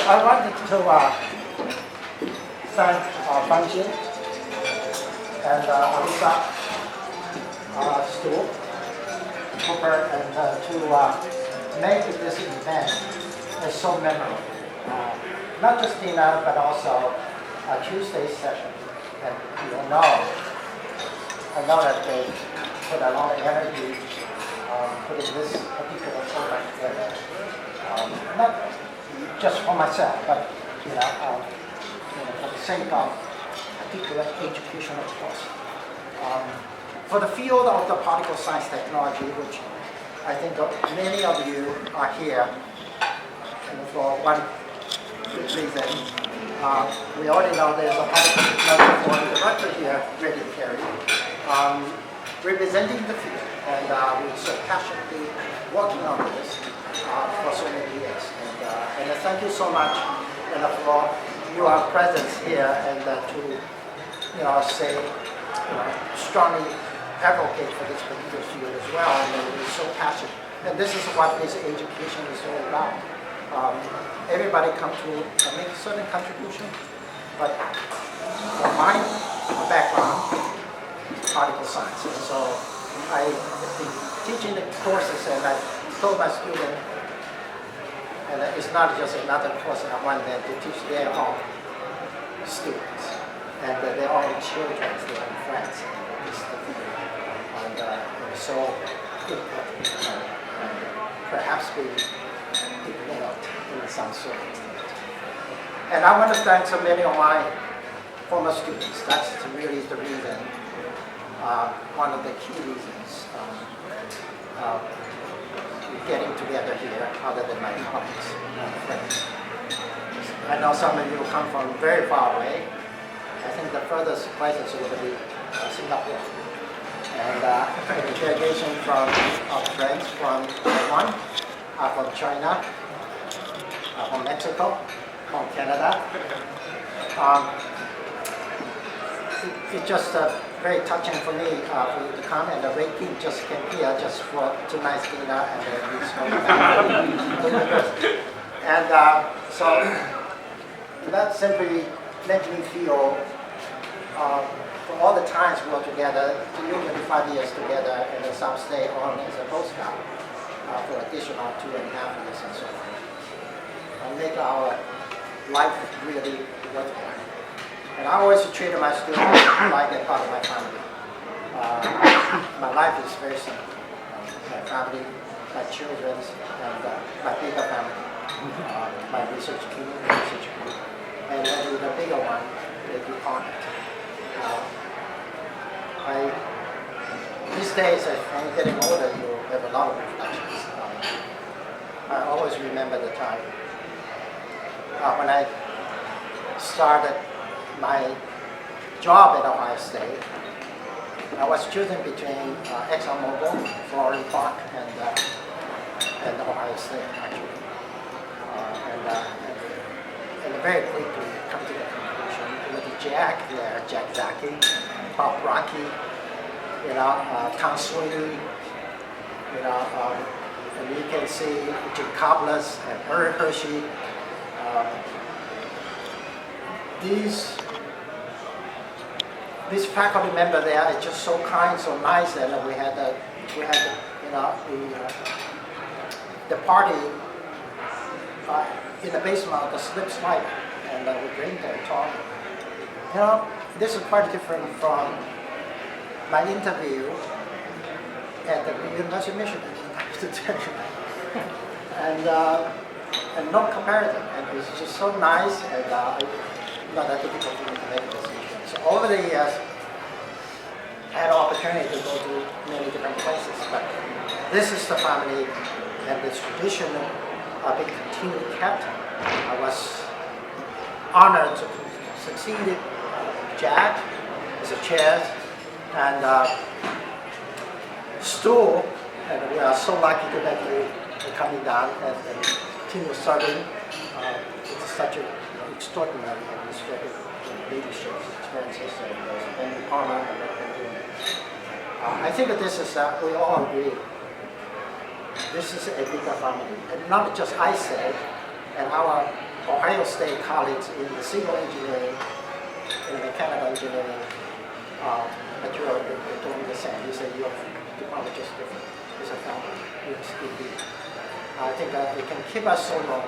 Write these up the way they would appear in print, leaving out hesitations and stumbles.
I wanted to thank Fanjin and Alisa, Stu, Cooper, and to make this event so memorable. Not just dinner, but also a Tuesday session. And I know that they put a lot of energy putting this particular program together. Not just for myself, but for the sake of particular educational course. For the field of the particle science technology, which I think many of you are here for one good reason. We already know there's a particle technology forum director here, Reggie Perry, representing the field, and we're so passionately working on this for so many years. And thank you so much for your presence here and to say strongly advocate for this particular field as well. And we're so passionate. And this is what this education is all about. Everybody come to make a certain contribution, but for my background is particle science. And so I've been teaching the courses, and I told my students, and it's not just another course I want them to teach their own students, and their own children, their own friends. It's the field. And so important. And perhaps we ignored in some sort of way. And I want to thank so many of my former students. That's really the reason, one of the key reasons getting together here, other than my colleagues and friends. I know some of you come from very far away. I think the furthest places are going to be Singapore. And a delegation from our friends from Taiwan, from China, from Mexico, from Canada. It's just very touching for me for you to come, and Ray King just came here just for tonight's dinner, and then he's going back. And so that simply made me feel for all the times we were together, even 5 years together, and then some stay on as a postdoc for additional 2.5 years and so on. Make our life really worthwhile. And I always treated my students like a part of my family. My life is very simple. My family, my children, and my bigger family, my research community, and then the bigger one, the department. These days, as I'm getting older, you have a lot of reflections. I always remember the time when I started my job at Ohio State. I was choosing between ExxonMobil, Florida Park, and Ohio State, actually. And very quickly come to the conclusion with Jack there, Jack Zaki, Bob Rocky, Tom Sweeney, and you can see Jim Cobblers and Eric Hershey. These faculty members there are just so kind, so nice, and we had the party in the basement of the slip slide, and we drink and talk. This is quite different from my interview at the University of Michigan, and no comparison, and it's just so nice, and not that difficult for me to make a decision. So over the years, I had an opportunity to go to many different places, but this is the family and this tradition of being continued kept. I was honored to succeed Jack as a chair, and Stu, and we are so lucky to have you coming down and continue serving. It's such an extraordinary administrative leadership experiences and honor. I think that this is, we all agree, this is a bigger family. And not just I say, and our Ohio State colleagues in the civil engineering, in mechanical engineering, material, they're doing the same. You say your department just different. It's a family. It's indeed. I think that it can keep us so long,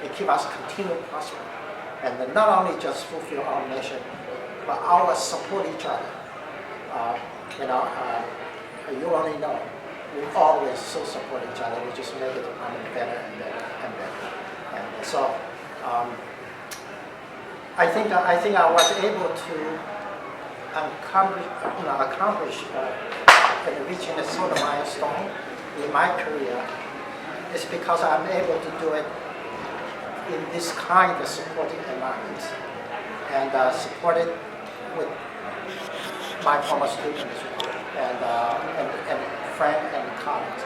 it keep us continue prospering, and not only just fulfill our mission, but our support each other. You already know, we always so support each other. We just make the department better and better and better. And so I think I was able to accomplish and reaching a sort of milestone in my career is because I'm able to do it in this kind of supporting environment and supported with my former students and friends and colleagues.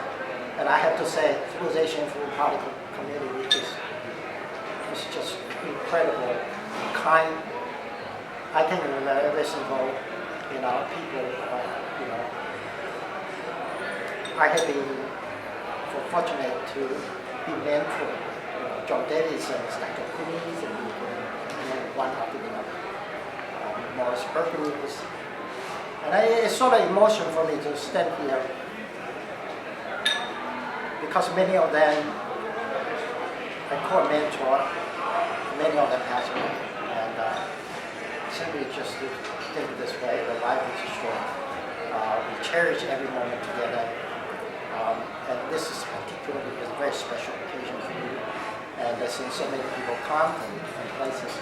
And I have to say, through the Asian Food Particle community is just incredible, kind. I can remember every single, people, I have been fortunate to be mentored. John Davis and Dr. Cooney's and one after the other. Morris Berkeley's. And it's sort of emotion for me to stand here because many of them I call mentor, many of them passed away. And simply just to think this way, the life is short. We cherish every moment together. And this is particularly a very special occasion for me. And I've seen so many people come from different places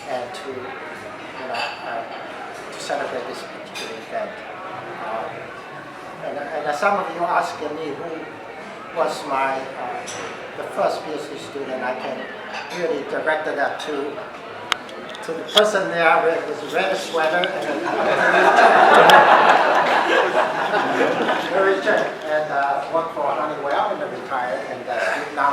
and to celebrate this particular event. And some of you asking me who was the first PhD student, I can really direct that to the person there with his red sweater and Richard, and worked for Honeywell and retired, and now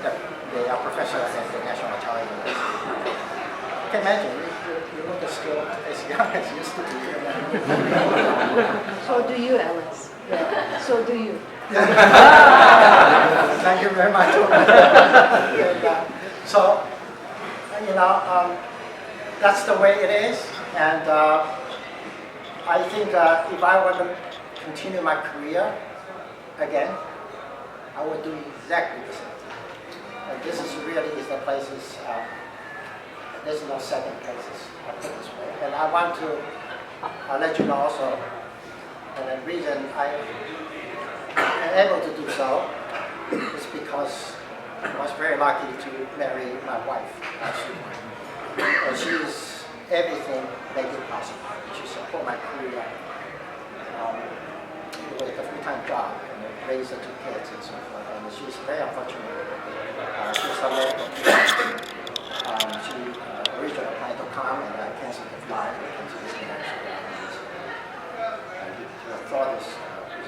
the professor at the National Italian University. You can imagine, you look still as young as you used to be. So do you, Alex. Yeah. So do you. Thank you very much. So, that's the way it is, and I think if I were to continue my career again, I would do exactly the same thing. And this is really the places, there's no second places, I put it this way. And I want to let you know also, and the reason I am able to do so is because I was very lucky to marry my wife, actually. And she's everything make it possible. She support my career with a full-time job and raise the 2 kids and so forth. And she's very unfortunate. She's a medical student. She originally planned to come and canceled the flight because she was actually her thought is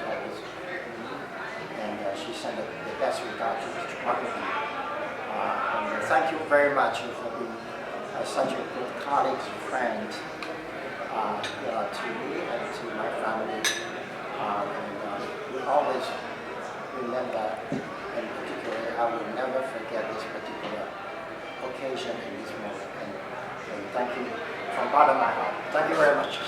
always and she sent the best regard to Mr. Martin. And thank you very much for being such a good colleague, friend to me and to my family. We always remember, and particularly I will never forget this particular occasion in this moment. And thank you from the bottom of my heart. Thank you very much.